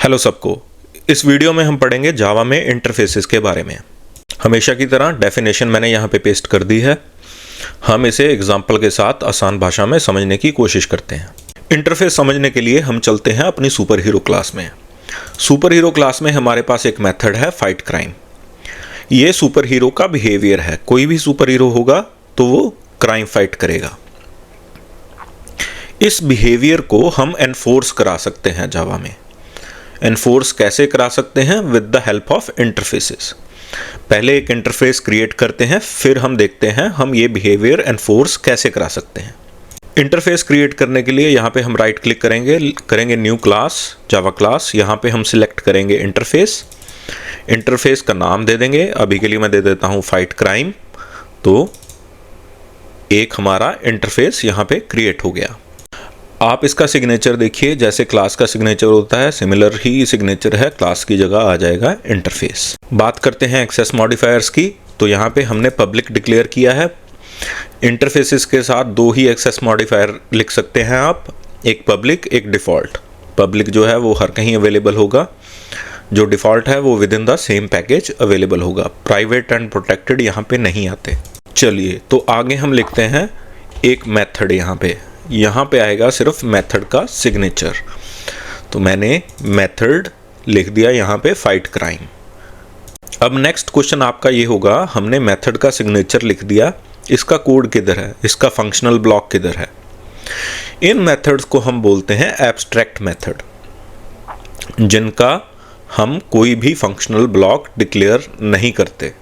Hello सबको। इस video में हम पढ़ेंगे जावा में इंटरफेसेस के बारे में। हमेशा की तरह डेफिनेशन मैंने यहाँ पे पेस्ट कर दी है। हम इसे एग्जाम्पल के साथ आसान भाषा में समझने की कोशिश करते हैं। इंटरफेस समझने के लिए हम चलते हैं अपनी सुपर हीरो क्लास में। सुपर हीरो क्लास में हमारे पास एक मेथड है फाइट क्राइम। ये सुपर हीरो का बिहेवियर है। कोई भी सुपर हीरो होगा तो वो क्राइम फाइट करेगा। इस बिहेवियर को हम एनफोर्स करा सकते हैं जावा में। एनफोर्स कैसे करा सकते हैं? With the help of interfaces. पहले एक इंटरफेस क्रिएट करते हैं, फिर हम देखते हैं हम ये बिहेवियर एनफोर्स कैसे करा सकते हैं। इंटरफेस क्रिएट करने के लिए यहाँ पे हम राइट क्लिक करेंगे न्यू क्लास, जावा क्लास। यहाँ पे हम सिलेक्ट करेंगे इंटरफेस। इंटरफेस का नाम दे देंगे। अभी के लिए मैं दे देता हूँ फाइट क्राइम। तो एक हमारा इंटरफेस यहाँ पे क्रिएट हो गया। आप इसका सिग्नेचर देखिए, जैसे क्लास का सिग्नेचर होता है सिमिलर ही सिग्नेचर है। क्लास की जगह आ जाएगा इंटरफेस। बात करते हैं एक्सेस मॉडिफायर्स की। तो यहाँ पे हमने पब्लिक डिक्लेयर किया है। इंटरफेसेस के साथ दो ही एक्सेस मॉडिफायर लिख सकते हैं आप, एक पब्लिक एक डिफ़ॉल्ट। पब्लिक जो है वो हर कहीं अवेलेबल होगा, जो डिफ़ॉल्ट है वो with in the same package available होगा। प्राइवेट एंड प्रोटेक्टेड यहाँ पे नहीं आते। चलिए तो आगे हम लिखते हैं एक मेथड। यहाँ पे आएगा सिर्फ मेथड का सिग्नेचर। तो मैंने मेथड लिख दिया यहाँ पे फाइट क्राइम। अब नेक्स्ट क्वेश्चन आपका ये होगा, हमने मेथड का सिग्नेचर लिख दिया, इसका कोड किधर है, इसका फंक्शनल ब्लॉक किधर है? इन मेथड्स को हम बोलते हैं एब्स्ट्रैक्ट मेथड, जिनका हम कोई भी फंक्शनल ब्लॉक डिक्लेयर नहीं करते।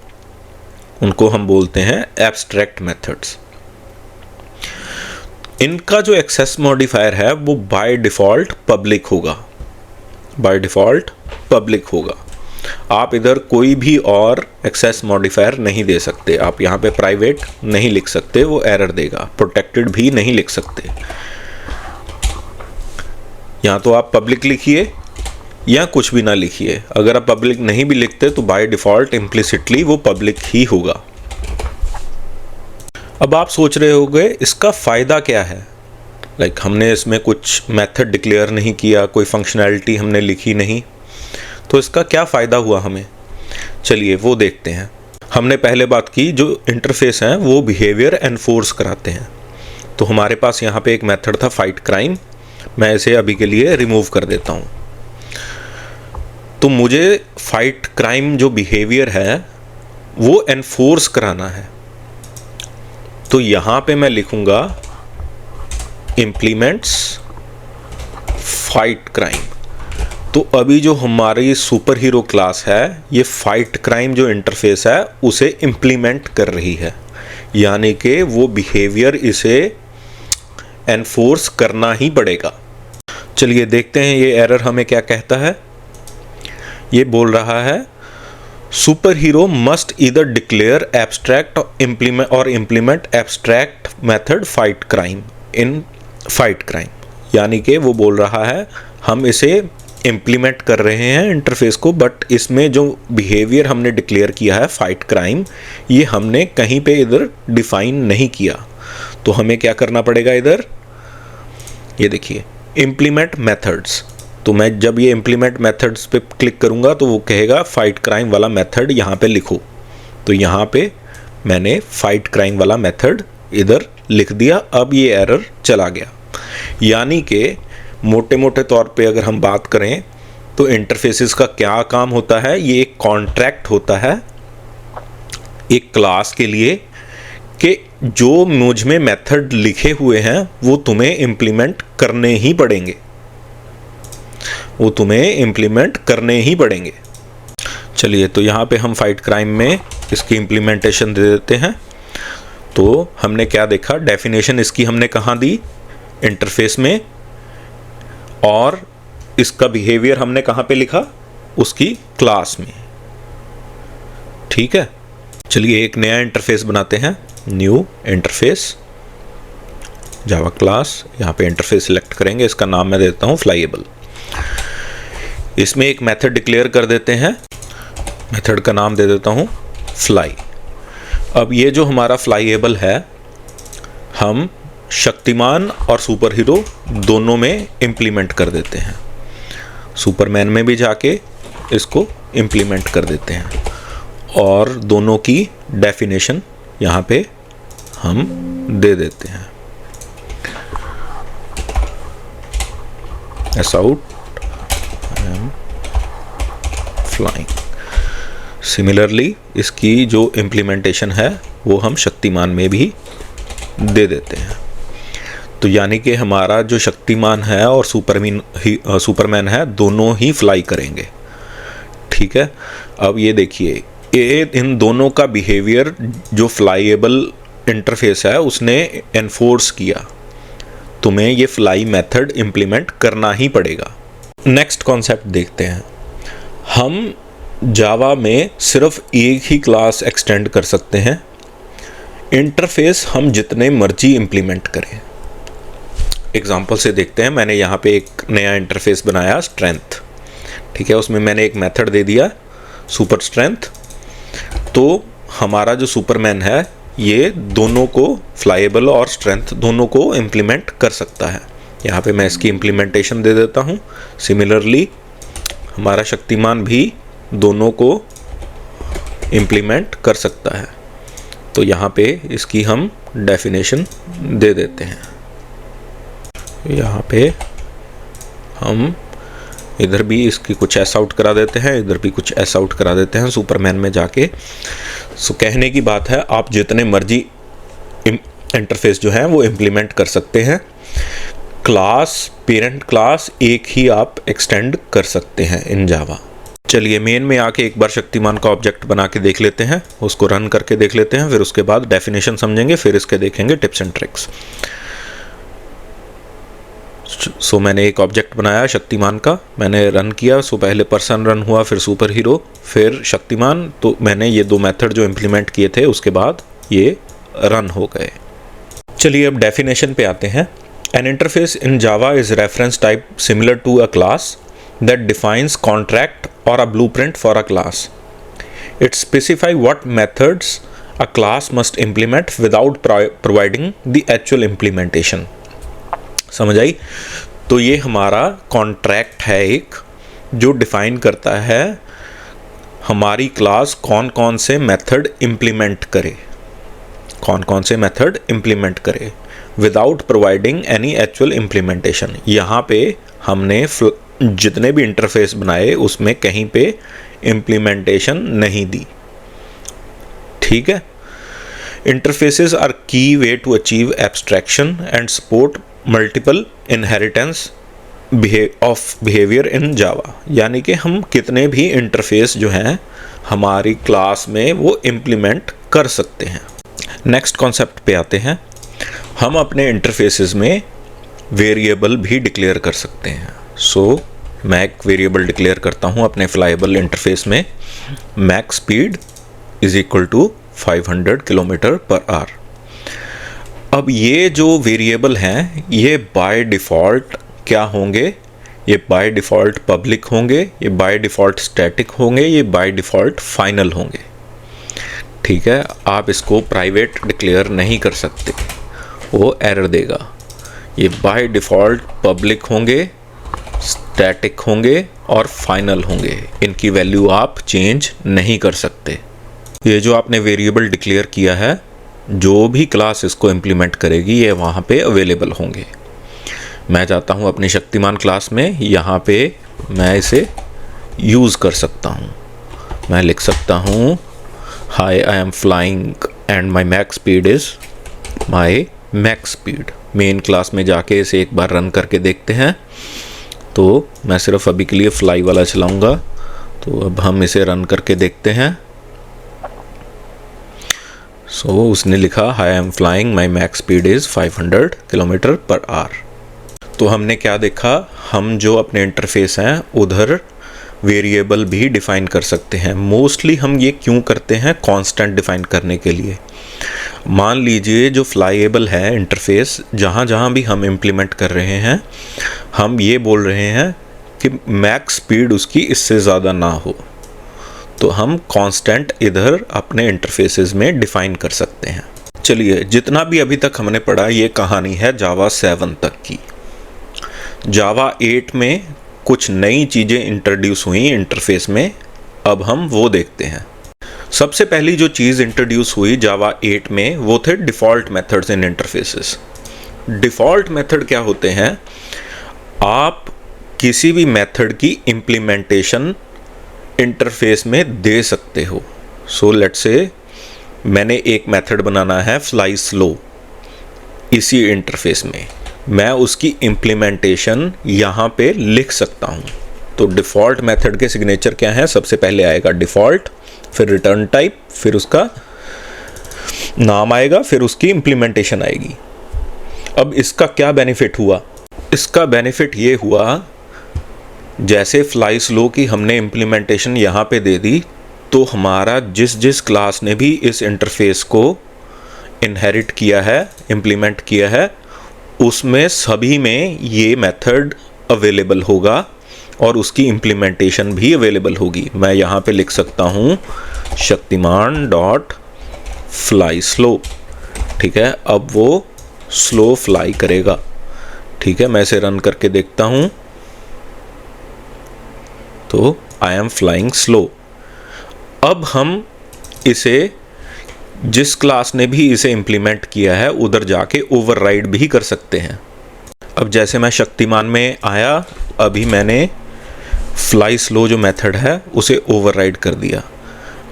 उनको हम बोलते हैं एब्स्ट्रैक्ट मेथड्स। इनका जो एक्सेस मॉडिफायर है वो बाय डिफ़ॉल्ट पब्लिक होगा। आप इधर कोई भी और एक्सेस मॉडिफायर नहीं दे सकते। आप यहाँ पे प्राइवेट नहीं लिख सकते, वो एरर देगा। प्रोटेक्टेड भी नहीं लिख सकते। यहाँ तो आप पब्लिक लिखिए या कुछ भी ना लिखिए। अगर आप पब्लिक नहीं भी लिखते तो बाय डिफ़ॉल्ट इम्प्लिसिटली वो पब्लिक ही होगा। अब आप सोच रहे होंगे इसका फ़ायदा क्या है? हमने इसमें कुछ मेथड डिक्लेयर नहीं किया, कोई फंक्शनैलिटी हमने लिखी नहीं, तो इसका क्या फ़ायदा हुआ हमें? चलिए वो देखते हैं। हमने पहले बात की, जो इंटरफेस हैं वो बिहेवियर एनफोर्स कराते हैं। तो हमारे पास यहाँ पे एक मेथड था फाइट क्राइम। मैं इसे अभी के लिए रिमूव कर देता हूँ। तो मुझे फाइट क्राइम जो बिहेवियर है वो एनफोर्स कराना है। तो यहाँ पे मैं लिखूंगा इम्प्लीमेंट्स फाइट क्राइम। तो अभी जो हमारी सुपर हीरो क्लास है ये फाइट क्राइम जो इंटरफेस है उसे इम्प्लीमेंट कर रही है, यानी कि वो बिहेवियर इसे एनफोर्स करना ही पड़ेगा। चलिए देखते हैं ये एरर हमें क्या कहता है। ये बोल रहा है super hero must either declare abstract or implement abstract method fight crime in fight crime. यानी कि वो बोल रहा है हम इसे इम्प्लीमेंट कर रहे हैं इंटरफेस को, बट इसमें जो बिहेवियर हमने डिक्लेयर किया है फाइट क्राइम, ये हमने कहीं पे इधर डिफाइन नहीं किया। तो हमें क्या करना पड़ेगा इधर? ये देखिए इम्प्लीमेंट मेथड्स। तो मैं जब ये इम्प्लीमेंट मेथड्स पे क्लिक करूँगा तो वो कहेगा फाइट क्राइम वाला मेथड यहाँ पे लिखो। तो यहाँ पे मैंने फाइट क्राइम वाला मेथड इधर लिख दिया। अब ये एरर चला गया। यानी कि मोटे मोटे तौर पे अगर हम बात करें तो इंटरफेसेस का क्या काम होता है? ये एक कॉन्ट्रैक्ट होता है एक क्लास के लिए कि जो मुझ में मेथड लिखे हुए हैं वो तुम्हें इम्प्लीमेंट करने ही पड़ेंगे। चलिए तो यहाँ पे हम फाइट क्राइम में इसकी इम्प्लीमेंटेशन दे देते हैं। तो हमने क्या देखा? डेफिनेशन इसकी हमने कहाँ दी? इंटरफेस में। और इसका बिहेवियर हमने कहाँ पे लिखा? उसकी क्लास में। ठीक है, चलिए एक नया इंटरफेस बनाते हैं। New interface, Java class. यहाँ पे इंटरफेस सिलेक्ट करेंगे, इसका नाम मैं देता हूँ फ्लाईएबल। इसमें एक मेथड डिक्लेयर कर देते हैं, मेथड का नाम दे देता हूँ फ्लाई। अब ये जो हमारा फ्लाईएबल है हम शक्तिमान और सुपर हीरो दोनों में इम्प्लीमेंट कर देते हैं। सुपरमैन में भी जाके इसको इम्प्लीमेंट कर देते हैं और दोनों की डेफिनेशन यहाँ पे हम दे देते हैं। S out I am flying. Similarly इसकी जो इम्प्लीमेंटेशन है वो हम शक्तिमान में भी दे देते हैं। तो यानी कि हमारा जो शक्तिमान है और सुपरमैन है दोनों ही फ्लाई करेंगे। ठीक है, अब ये देखिए इन दोनों का बिहेवियर जो फ्लाईएबल इंटरफेस है उसने एनफोर्स किया, तुम्हें ये फ्लाई मेथड इम्प्लीमेंट करना ही पड़ेगा। नेक्स्ट कॉन्सेप्ट देखते हैं। हम जावा में सिर्फ एक ही क्लास एक्सटेंड कर सकते हैं, इंटरफेस हम जितने मर्जी इम्प्लीमेंट करें। एग्जांपल से देखते हैं। मैंने यहाँ पे एक नया इंटरफेस बनाया स्ट्रेंथ, ठीक है, उसमें मैंने एक मेथड दे दिया सुपर स्ट्रेंथ। तो हमारा जो सुपरमैन है ये दोनों को, फ्लाईएबल और स्ट्रेंथ दोनों को इम्प्लीमेंट कर सकता है। यहाँ पे मैं इसकी इम्प्लीमेंटेशन दे देता हूँ। सिमिलरली हमारा शक्तिमान भी दोनों को इम्प्लीमेंट कर सकता है। तो यहाँ पे इसकी हम डेफिनेशन दे देते हैं। यहाँ पे हम इधर भी इसकी कुछ एस आउट करा देते हैं, इधर भी कुछ एस आउट करा देते हैं सुपरमैन में जाके। सो कहने की बात है आप जितने मर्जी इंटरफेस जो है वो इम्प्लीमेंट कर सकते हैं। क्लास, पेरेंट क्लास एक ही आप एक्सटेंड कर सकते हैं इन जावा। चलिए मेन में आके एक बार शक्तिमान का ऑब्जेक्ट बना के देख लेते हैं, उसको रन करके देख लेते हैं, फिर उसके बाद डेफिनेशन समझेंगे, फिर इसके देखेंगे टिप्स एंड ट्रिक्स। सो मैंने एक ऑब्जेक्ट बनाया शक्तिमान का, मैंने रन किया। सो पहले पर्सन रन हुआ, फिर सुपर हीरो, फिर शक्तिमान। तो मैंने ये दो मेथड जो इम्प्लीमेंट किए थे उसके बाद ये रन हो गए। चलिए अब डेफिनेशन पे आते हैं। An interface in Java is reference type similar to a class that defines contract or a blueprint for a class. It specifies what methods a class must implement without providing the actual implementation. समझ आई? तो ये हमारा contract है एक, जो define करता है हमारी क्लास कौन कौन से मेथड इम्प्लीमेंट करे, कौन कौन से मेथड इम्प्लीमेंट करे without providing any actual implementation. यहाँ पे हमने जितने भी इंटरफेस बनाए उसमें कहीं पे इम्प्लीमेंटेशन नहीं दी। ठीक है, interfaces are key way to achieve abstraction and support multiple inheritance of behaviour in Java. यानी कि हम कितने भी इंटरफेस जो हैं हमारी क्लास में वो इम्प्लीमेंट कर सकते हैं। नेक्स्ट कॉन्सेप्ट पे आते हैं। हम अपने इंटरफेसेस में वेरिएबल भी डिक्लेयर कर सकते हैं। सो मैं एक वेरिएबल डिक्लेयर करता हूँ अपने फ्लाईएबल इंटरफेस में, max speed is equal to 500 kilometre per hour. अब ये जो वेरिएबल हैं ये बाय डिफ़ॉल्ट क्या होंगे? ये बाय डिफ़ॉल्ट पब्लिक होंगे, ये बाय डिफ़ॉल्ट स्टैटिक होंगे, ये बाय डिफ़ॉल्ट फाइनल होंगे। ठीक है, आप इसको प्राइवेट डिक्लेयर नहीं कर सकते, वो एरर देगा। ये बाय डिफ़ॉल्ट पब्लिक होंगे, स्टैटिक होंगे और फाइनल होंगे। इनकी वैल्यू आप चेंज नहीं कर सकते। ये जो आपने वेरिएबल डिक्लेयर किया है, जो भी क्लास इसको इम्प्लीमेंट करेगी ये वहाँ पे अवेलेबल होंगे। मैं जाता हूँ अपनी शक्तिमान क्लास में, यहाँ पे मैं इसे यूज़ कर सकता हूँ। मैं लिख सकता हूँ hi I am flying and my max speed is my max speed. Main class में जाके इसे एक बार रन करके देखते हैं। तो मैं सिर्फ अभी के लिए फ्लाई वाला चलाऊंगा। तो अब हम इसे रन करके देखते हैं। सो उसने लिखा high I am flying my max speed is 500 kilometre per our. तो हमने क्या देखा, हम जो अपने इंटरफेस हैं उधर वेरिएबल भी डिफ़ाइन कर सकते हैं। मोस्टली हम ये क्यों करते हैं? कांस्टेंट डिफ़ाइन करने के लिए। मान लीजिए जो फ्लाईएबल है इंटरफेस, जहाँ जहाँ भी हम इम्प्लीमेंट कर रहे हैं, हम ये बोल रहे हैं कि मैक्स स्पीड उसकी इससे ज़्यादा ना हो, तो हम कांस्टेंट इधर अपने इंटरफेसेस में डिफ़ाइन कर सकते हैं। चलिए, जितना भी अभी तक हमने पढ़ा ये कहानी है जावा 7 तक की। जावा 8 में कुछ नई चीज़ें इंट्रोड्यूस हुई इंटरफेस में, अब हम वो देखते हैं। सबसे पहली जो चीज़ इंट्रोड्यूस हुई जावा 8 में वो थे default methods in interfaces. Default method क्या होते हैं? आप किसी भी मेथड की इम्प्लीमेंटेशन इंटरफेस में दे सकते हो। सो लेट्स से मैंने एक मेथड बनाना है फ्लाई स्लो, इसी इंटरफेस में मैं उसकी इम्प्लीमेंटेशन यहाँ पे लिख सकता हूँ। तो डिफ़ॉल्ट मेथड के सिग्नेचर क्या है? सबसे पहले आएगा डिफ़ॉल्ट, फिर रिटर्न टाइप, फिर उसका नाम आएगा, फिर उसकी इम्प्लीमेंटेशन आएगी। अब इसका क्या बेनिफिट हुआ? इसका बेनिफिट ये हुआ, जैसे फ्लाई स्लो की हमने इम्प्लीमेंटेशन यहाँ पे दे दी, तो हमारा जिस क्लास ने भी इस इंटरफेस को इनहेरिट किया है, इम्प्लीमेंट किया है, उसमें सभी में ये मेथड अवेलेबल होगा और उसकी इम्प्लीमेंटेशन भी अवेलेबल होगी। मैं यहाँ पे लिख सकता हूँ शक्तिमान डॉट फ्लाई स्लो, ठीक है। अब वो स्लो फ्लाई करेगा, ठीक है। मैं इसे रन करके देखता हूँ तो आई एम फ्लाइंग स्लो। अब हम इसे जिस क्लास ने भी इसे इम्प्लीमेंट किया है उधर जाके ओवरराइड भी कर सकते हैं। अब जैसे मैं शक्तिमान में आया, अभी मैंने फ्लाई स्लो जो मेथड है उसे ओवरराइड कर दिया।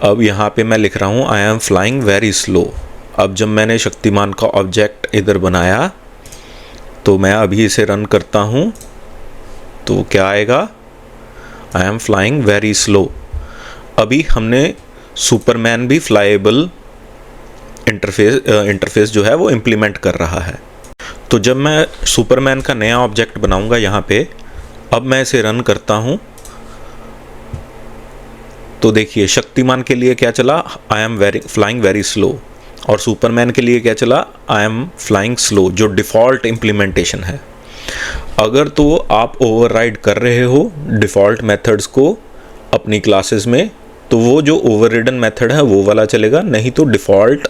अब यहाँ पे मैं लिख रहा हूँ आई एम फ्लाइंग वेरी स्लो। अब जब मैंने शक्तिमान का ऑब्जेक्ट इधर बनाया तो मैं अभी इसे रन करता हूँ तो क्या आएगा? आई एम फ्लाइंग वेरी स्लो। अभी हमने सुपरमैन भी फ्लाइएबल इंटरफेस जो है वो इम्प्लीमेंट कर रहा है। तो जब मैं सुपरमैन का नया ऑब्जेक्ट बनाऊंगा यहाँ पे, अब मैं इसे रन करता हूँ तो देखिए शक्तिमान के लिए क्या चला? आई एम फ्लाइंग वेरी स्लो। और सुपरमैन के लिए क्या चला? आई एम फ्लाइंग स्लो, जो डिफ़ॉल्ट इम्प्लीमेंटेशन है। अगर तो आप ओवरराइड कर रहे हो डिफ़ॉल्ट मेथड्स को अपनी क्लासेस में, तो वो जो ओवररिडन मेथड है वो वाला चलेगा, नहीं तो डिफ़ॉल्ट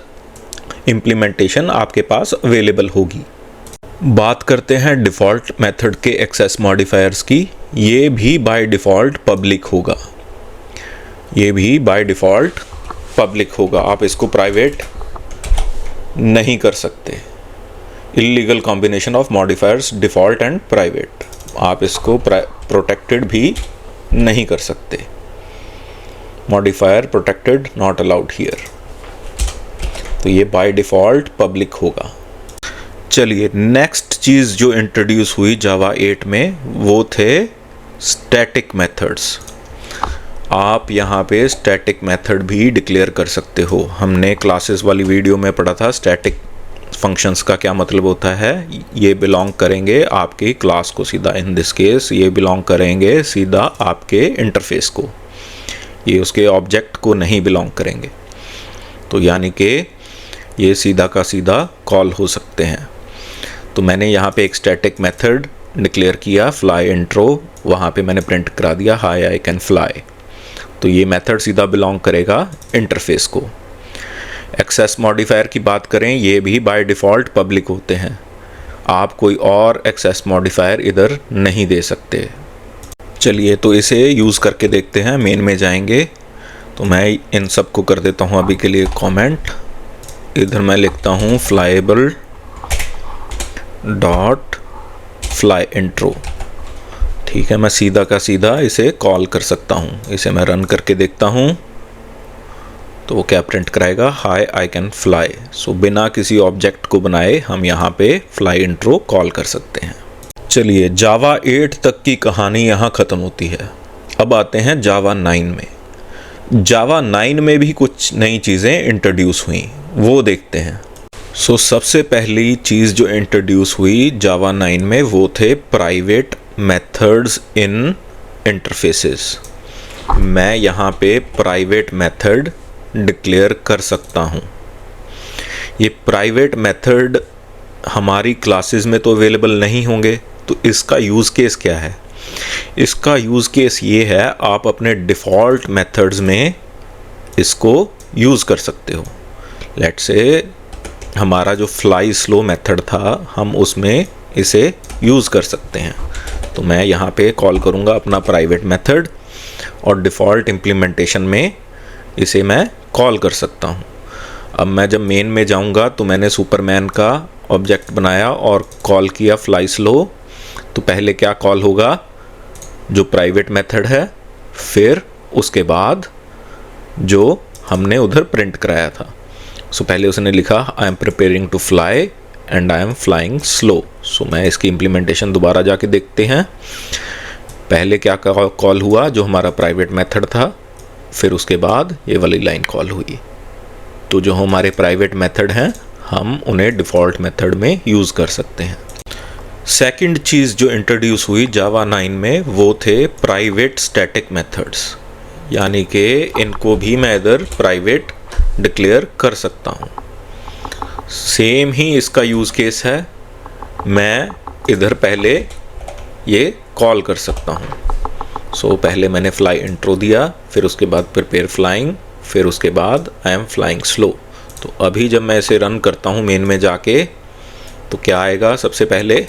इम्प्लीमेंटेशन आपके पास अवेलेबल होगी। बात करते हैं डिफ़ॉल्ट मेथड के एक्सेस मॉडिफायर्स की। ये भी बाय डिफ़ॉल्ट पब्लिक होगा, ये भी बाय डिफ़ॉल्ट पब्लिक होगा। आप इसको प्राइवेट नहीं कर सकते। Illegal combination of modifiers default and private, आप इसको प्रोटेक्टेड भी नहीं कर सकते। Modifier protected not allowed here, तो ये बाय डिफ़ॉल्ट पब्लिक होगा। चलिए नेक्स्ट चीज़ जो इंट्रोड्यूस हुई जावा 8 में वो थे स्टैटिक मेथड्स। आप यहाँ पे स्टैटिक मेथड भी डिक्लेयर कर सकते हो। हमने क्लासेस वाली वीडियो में पढ़ा था स्टैटिक फंक्शंस का क्या मतलब होता है। ये बिलोंग करेंगे आपकी क्लास को सीधा, इन दिस केस ये बिलोंग करेंगे सीधा आपके इंटरफेस को, ये उसके ऑब्जेक्ट को नहीं बिलोंग करेंगे। तो यानी कि ये सीधा का सीधा कॉल हो सकते हैं। तो मैंने यहाँ पे एक स्टैटिक मेथड डिक्लेयर किया फ्लाई इंट्रो, वहाँ पे मैंने प्रिंट करा दिया हाई आई कैन फ्लाई। तो ये मेथड सीधा बिलोंग करेगा इंटरफेस को। एक्सेस मॉडिफायर की बात करें, ये भी बाय डिफ़ॉल्ट पब्लिक होते हैं। आप कोई और एक्सेस मॉडिफायर इधर नहीं दे सकते। चलिए तो इसे यूज़ करके देखते हैं। मेन में जाएंगे तो मैं इन सब को कर देता हूँ अभी के लिए कमेंट। इधर मैं लिखता हूँ फ्लाइएबल डॉट फ्लाई इंट्रो, ठीक है। मैं सीधा का सीधा इसे कॉल कर सकता हूँ। इसे मैं रन करके देखता हूँ तो वो क्या प्रिंट कराएगा? Hi I can fly. So बिना किसी ऑब्जेक्ट को बनाए हम यहाँ पे फ्लाई इंट्रो कॉल कर सकते हैं। चलिए जावा 8 तक की कहानी यहाँ ख़त्म होती है। अब आते हैं जावा 9 में। जावा 9 में भी कुछ नई चीज़ें इंट्रोड्यूस हुई, वो देखते हैं। सो सबसे पहली चीज़ जो इंट्रोड्यूस हुई जावा 9 में वो थे प्राइवेट मेथड्स इन इंटरफेसेस। मैं यहाँ पे प्राइवेट मेथड डिक्लेयर कर सकता हूँ। ये प्राइवेट मेथड हमारी क्लासेस में तो अवेलेबल नहीं होंगे, तो इसका यूज़ केस क्या है? इसका यूज़ केस ये है, आप अपने डिफ़ॉल्ट मेथड्स में इसको यूज़ कर सकते हो। लेट्स से हमारा जो फ्लाई स्लो मेथड था, हम उसमें इसे यूज़ कर सकते हैं। तो मैं यहाँ पे कॉल करूँगा अपना प्राइवेट मेथड और डिफ़ॉल्ट इम्प्लीमेंटेशन में इसे मैं कॉल कर सकता हूँ। अब मैं जब मेन में जाऊँगा तो मैंने सुपरमैन का ऑब्जेक्ट बनाया और कॉल किया फ्लाई स्लो। तो पहले क्या कॉल होगा, जो प्राइवेट मेथड है, फिर उसके बाद जो हमने उधर प्रिंट कराया था। सो पहले उसने लिखा I am preparing to fly and I am flying slow. So मैं इसकी इम्प्लीमेंटेशन दोबारा जाके देखते हैं। पहले क्या कॉल हुआ, जो हमारा प्राइवेट मेथड था, फिर उसके बाद ये वाली लाइन कॉल हुई। तो जो हमारे प्राइवेट मेथड हैं हम उन्हें डिफ़ॉल्ट मेथड में यूज़ कर सकते हैं। सेकंड चीज़ जो इंट्रोड्यूस हुई जावा 9 में वो थे प्राइवेट स्टैटिक मेथड्स, यानी कि इनको भी मैं इधर प्राइवेट डिक्लेयर कर सकता हूँ। सेम ही इसका यूज़ केस है, मैं इधर पहले ये कॉल कर सकता हूँ। सो पहले मैंने फ्लाई इंट्रो दिया, फिर उसके बाद प्रिपेयर फ्लाइंग, फिर उसके बाद आई एम फ्लाइंग स्लो। तो अभी जब मैं इसे रन करता हूँ मेन में जाके, तो क्या आएगा, सबसे पहले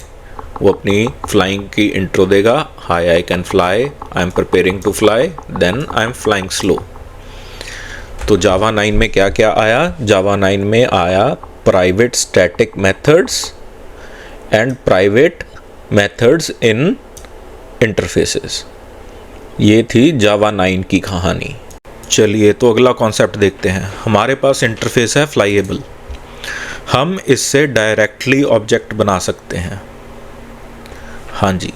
वो अपनी फ्लाइंग की इंट्रो देगा, hi I can fly, I am preparing to fly, then I am flying slow. तो जावा 9 में क्या क्या आया, जावा 9 में आया private static methods and private methods in interfaces. ये थी जावा 9 की कहानी। चलिए तो अगला कॉन्सेप्ट देखते हैं। हमारे पास इंटरफेस है फ्लाईएबल, हम इससे डायरेक्टली ऑब्जेक्ट बना सकते हैं। हाँ जी,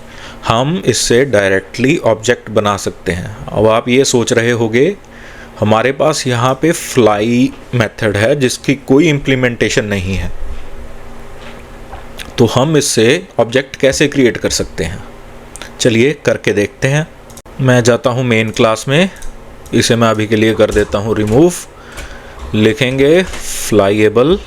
हम इससे डायरेक्टली ऑब्जेक्ट बना सकते हैं। अब आप ये सोच रहे होंगे हमारे पास यहाँ पे फ्लाई मेथड है जिसकी कोई इम्प्लीमेंटेशन नहीं है, तो हम इससे ऑब्जेक्ट कैसे क्रिएट कर सकते हैं। चलिए करके देखते हैं। मैं जाता हूँ मेन क्लास में, इसे मैं अभी के लिए कर देता हूँ रिमूव। लिखेंगे flyable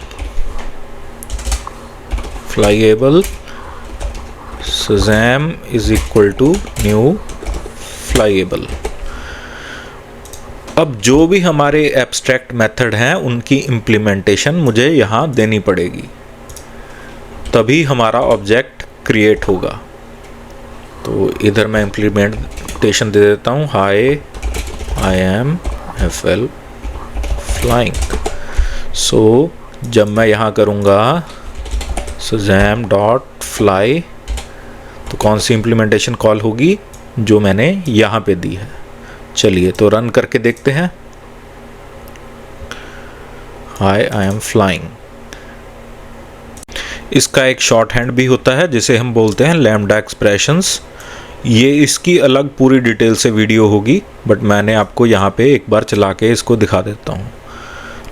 Shazam is equal to new flyable. अब जो भी हमारे एब्स्ट्रैक्ट मेथड हैं उनकी इम्प्लीमेंटेशन मुझे यहाँ देनी पड़ेगी, तभी हमारा ऑब्जेक्ट क्रिएट होगा। तो इधर मैं इम्प्लीमेंटेशन दे देता हूँ, hi I am FL flying. So जब मैं यहाँ करूँगा Shazam डॉट फ्लाई, तो कौन सी इम्प्लीमेंटेशन कॉल होगी, जो मैंने यहाँ पे दी है। चलिए तो रन करके देखते हैं। हाय आई एम फ्लाइंग। इसका एक शॉर्ट हैंड भी होता है जिसे हम बोलते हैं लैम्डा एक्सप्रेशंस। ये इसकी अलग पूरी डिटेल से वीडियो होगी, बट मैंने आपको यहाँ पे एक बार चला के इसको दिखा देता हूँ।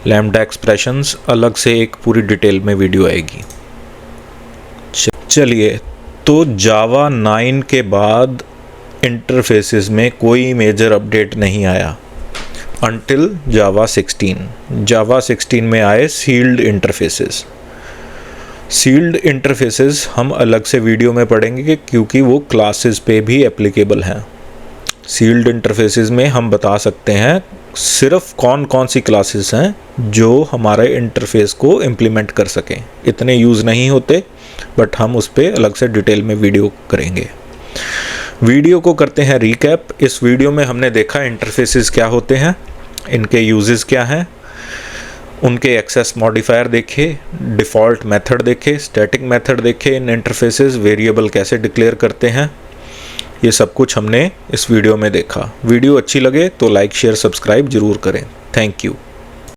लैम्डा एक्सप्रेशंस अलग से एक पूरी डिटेल में वीडियो आएगी। चलिए तो जावा 9 के बाद इंटरफेसेस में कोई मेजर अपडेट नहीं आया अंटिल जावा 16। जावा 16 में आए सील्ड इंटरफेसेस। सील्ड इंटरफेसेस हम अलग से वीडियो में पढ़ेंगे क्योंकि वो क्लासेस पे भी एप्लीकेबल हैं। सील्ड इंटरफेसेस में हम बता सकते हैं सिर्फ कौन कौन सी क्लासेस हैं जो हमारे इंटरफेस को इम्प्लीमेंट कर सकें। इतने यूज़ नहीं होते, बट हम उस पर अलग से डिटेल में वीडियो करेंगे। वीडियो को करते हैं रीकैप। इस वीडियो में हमने देखा इंटरफेसेस क्या होते हैं, इनके यूजेस क्या हैं, उनके एक्सेस मॉडिफायर देखे, डिफ़ॉल्ट मेथड देखे, स्टैटिक मेथड देखे, इन इंटरफेसेस वेरिएबल कैसे डिक्लेयर करते हैं, ये सब कुछ हमने इस वीडियो में देखा। वीडियो अच्छी लगे तो लाइक शेयर सब्सक्राइब ज़रूर करें। Thank you.